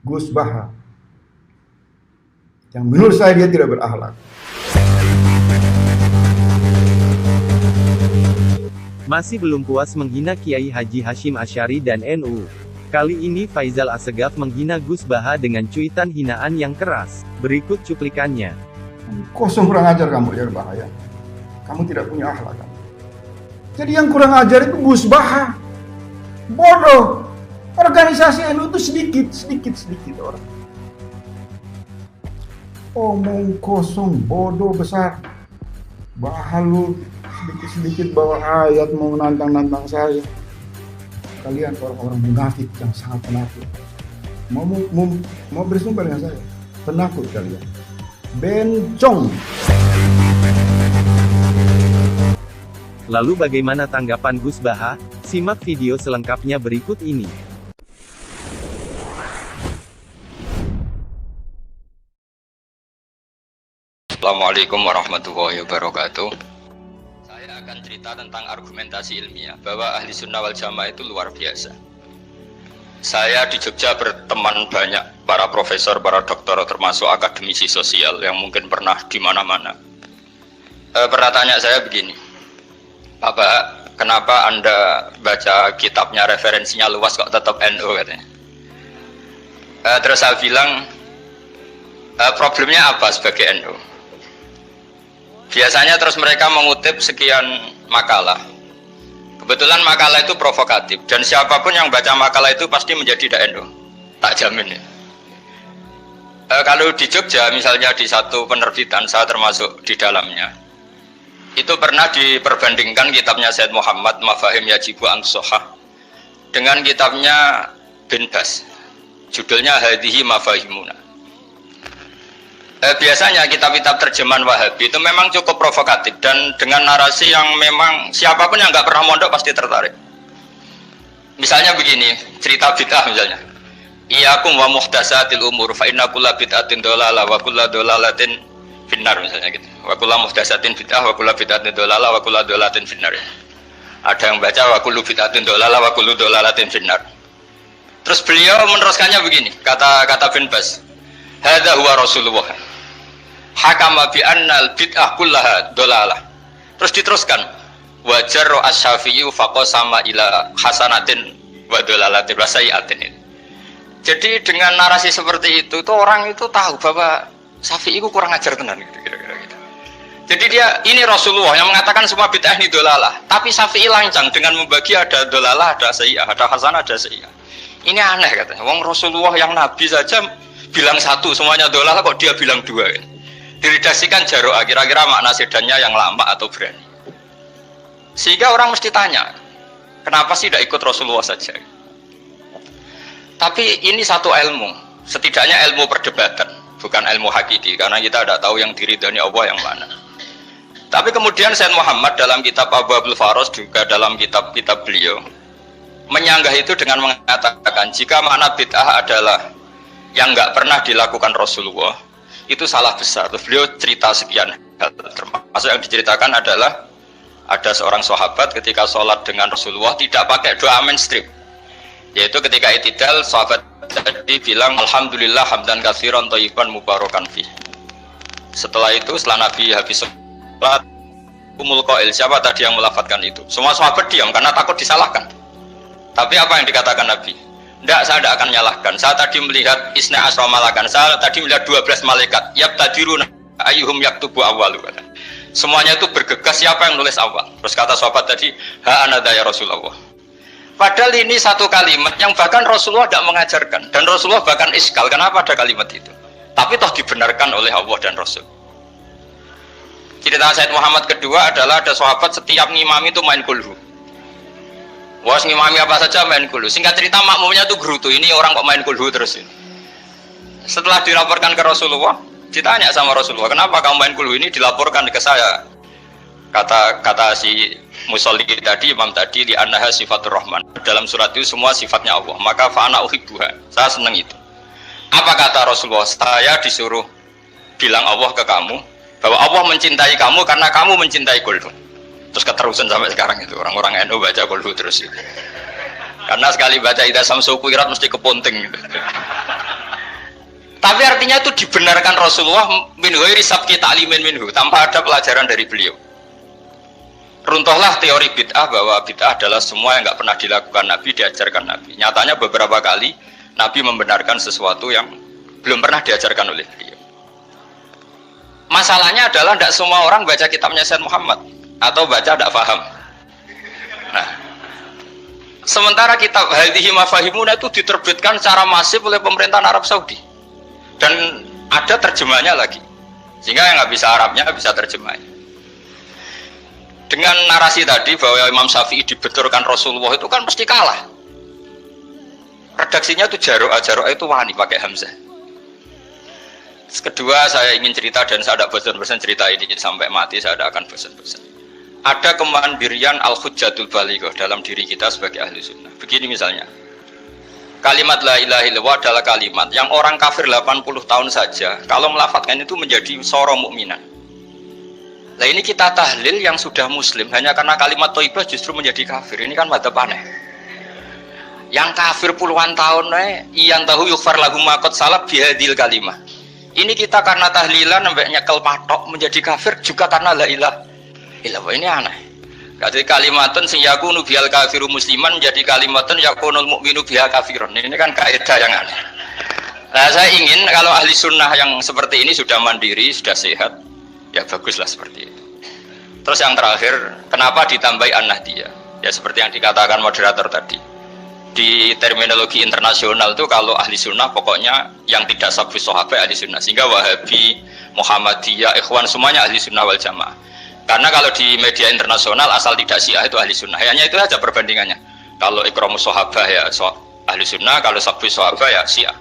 Gus Baha, yang menurut saya dia tidak berakhlak. Masih belum puas menghina Kiai Haji Hashim Asy'ari dan NU. Kali ini Faisal Assegaf menghina Gus Baha dengan cuitan hinaan yang keras. Berikut cuplikannya. Kosong kurang ajar kamu, ya bahaya. Kamu tidak punya akhlak. Kamu. Jadi yang kurang ajar itu Gus Baha. Bodoh. Organisasi NU itu sedikit orang. Omong kosong, bodoh besar. Baha lu sedikit bawa ayat mau nantang saya. Kalian orang-orang munafik yang sangat penakut. Mau bersumpah dengan saya. Penakut kalian. Bencong. Lalu bagaimana tanggapan Gus Baha? Simak video selengkapnya berikut ini. Assalamualaikum warahmatullahi wabarakatuh. Saya akan cerita tentang argumentasi ilmiah bahwa ahli sunnah wal jamaah itu luar biasa. Saya di Jogja berteman banyak para profesor, para doktor, termasuk akademisi sosial yang mungkin pernah di mana-mana. Pernah tanya saya begini, Bapak, kenapa Anda baca kitabnya referensinya luas kok tetap NU katanya. Terus saya bilang, problemnya apa sebagai NU? Biasanya terus mereka mengutip sekian makalah. Kebetulan makalah itu provokatif dan siapapun yang baca makalah itu pasti menjadi NU. Tak jamin ya. Kalau di Jogja misalnya di satu penerbitan, saya termasuk di dalamnya. Itu pernah diperbandingkan kitabnya Said Muhammad Mafahim Yajibu An-Sohah dengan kitabnya Bin Bas. Judulnya Hadihi Mafahimuna. Biasanya kitab-kitab terjemahan Wahabi itu memang cukup provokatif dan dengan narasi yang memang siapapun yang nggak pernah mondok pasti tertarik. Misalnya begini, cerita bid'ah misalnya. Iyyakum wa muhdatsatil umur fa inna kulla bid'atin dhalalah wa kulla dhalalatin finnar misalnya gitu. Wa kulla muhdatsatin bid'ah wa kulla bid'atin dhalalah wa kulla dhalalatin finnar. Ada yang baca wa kullu bid'atin dhalalah wa kullu dhalalatin finnar. Terus beliau meneruskannya begini, kata Bin Bas. Hadza huwa Rasulullah. Hakama bi annal bid'ah kullaha dolalah. Terus diteruskan wajar asy-Syafi'i faqasama ila hasanatin wa dolalatin wa sayiatin. Jadi dengan narasi seperti itu tuh orang itu tahu bahwa Syafi'i itu kurang ajar tenan gitu kira-kira gitu. Jadi dia ini Rasulullah yang mengatakan semua bid'ah ini dolalah, tapi Syafi'i lancang dengan membagi ada dolalah, ada sayiah, ada hasanah, ada sayiah. Ini aneh katanya. Wong Rasulullah yang nabi saja bilang satu, semuanya dolalah kok dia bilang dua kan? Diredaksikan jaro'ah, kira-kira makna sedannya yang lama atau berani. Sehingga orang mesti tanya, kenapa sih tidak ikut Rasulullah saja? Tapi ini satu ilmu, setidaknya ilmu perdebatan, bukan ilmu hakiki, karena kita tidak tahu yang diridhani Allah yang mana. Tapi kemudian Sayyid Muhammad dalam kitab Abu Abdul Faros, juga dalam kitab-kitab beliau, menyanggah itu dengan mengatakan, jika makna bid'ah adalah yang nggak pernah dilakukan Rasulullah, itu salah besar. Terus beliau cerita sekian hal, termasuk yang diceritakan adalah ada seorang sahabat ketika sholat dengan Rasulullah tidak pakai doa mainstream, yaitu ketika i'tidal sahabat tadi bilang alhamdulillah hamdan katsiran thayyiban mubarakan fi. Setelah itu setelah Nabi habis sholat umul qail, siapa tadi yang melafadzkan itu? Semua sahabat diam karena takut disalahkan. Tapi apa yang dikatakan Nabi? Tidak, saya tidak akan nyalahkan. Saya tadi melihat isna asra malakan. Saya tadi melihat 12 malaikat. Yabtadiruna ayyuhum yaktubu awwalu. Semuanya itu bergegas siapa yang nulis awal. Terus kata sahabat tadi, ha anada ya Rasulullah. Padahal ini satu kalimat yang bahkan Rasulullah tidak mengajarkan. Dan Rasulullah bahkan iskal. Kenapa ada kalimat itu? Tapi toh dibenarkan oleh Allah dan Rasul. Cerita Sayyid Muhammad kedua adalah ada sahabat setiap ngimami itu main kulhu. Wah, ngimami apa saja main kulhu. Singkat cerita makmumnya tuh gerutu. Ini orang kok main kulhu terus ini. Setelah dilaporkan ke Rasulullah, ditanya sama Rasulullah, kenapa kamu main kulhu? Ini dilaporkan ke saya. Kata si musolli tadi, imam tadi, di annaha sifatur rahman. Dalam surat itu semua sifatnya Allah. Maka fa'ana uhibbuha. Saya senang itu. Apa kata Rasulullah? Saya disuruh bilang Allah ke kamu bahwa Allah mencintai kamu karena kamu mencintai kulhu. Terus keterusan sampai sekarang itu orang-orang NU baca kulhu terus itu. Karena sekali baca idza samsu kuwirat mesti keponting gitu. Tapi artinya itu dibenarkan Rasulullah min ghairi sabqi ta'limin minhu, tanpa ada pelajaran dari beliau. Runtuhlah teori bid'ah bahwa bid'ah adalah semua yang nggak pernah dilakukan Nabi, diajarkan Nabi. Nyatanya beberapa kali Nabi membenarkan sesuatu yang belum pernah diajarkan oleh beliau. Masalahnya adalah tidak semua orang baca kitabnya Sayyid Muhammad atau baca tidak paham. Nah, sementara kitab Hadhihi Mafahimuna itu diterbitkan secara masif oleh pemerintahan Arab Saudi. Dan ada terjemahnya lagi, sehingga yang nggak bisa Arabnya bisa terjemahnya. Dengan narasi tadi bahwa Imam Syafi'i dibenturkan Rasulullah itu kan mesti kalah. Redaksinya itu Jaro'a itu wani pakai hamzah. Kedua, saya ingin cerita dan saya tidak bosan-bosan cerita ini sampai mati, saya tidak akan bosan-bosan. Ada kemandirian al-hujjatul balighah dalam diri kita sebagai ahli sunnah. Begini misalnya, kalimat la ilaha illallah adalah kalimat yang orang kafir 80 tahun saja kalau melafadzkan itu menjadi soro mukminan. Nah ini kita tahlil yang sudah muslim hanya karena kalimat thayyibah justru menjadi kafir. Ini kan madzhab aneh. Yang kafir puluhan tahun iyan tahu yukfar lahum ma qad salaf bihadil kalimah. Ini kita karena tahlilan sampai nyekel patok menjadi kafir juga karena la ilaha illallah. Ini aneh. Jadi kalimatun sing yakunu bihal kafiru musliman menjadi kalimatun yakunul mukminu biha kafirun. Ini kan kaidah yang aneh. Nah, saya ingin kalau ahli sunnah yang seperti ini sudah mandiri, sudah sehat, ya baguslah seperti itu. Terus yang terakhir, kenapa ditambahi an-nahdiyah? Ya seperti yang dikatakan moderator tadi. Di terminologi internasional itu kalau ahli sunnah pokoknya yang tidak sabus sahabat ahli sunnah. Sehingga Wahabi, Muhammadiyah, Ikhwan semuanya ahli sunnah wal jamaah. Karena kalau di media internasional asal tidak Syiah itu ahli sunnah. Hanya itu saja perbandingannya. Kalau ikramus sahabah ya ahli sunnah, kalau sabus sahabah ya Syiah.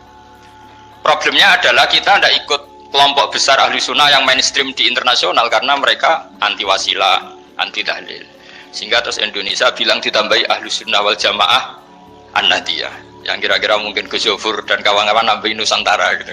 Problemnya adalah kita tidak ikut kelompok besar ahli sunnah yang mainstream di internasional karena mereka anti wasilah, anti tahlil. Sehingga terus Indonesia bilang ditambahi ahli sunnah wal jamaah an-nahdiyah. Yang kira-kira mungkin Gus Yofur dan kawan-kawan nambahin Nusantara gitu.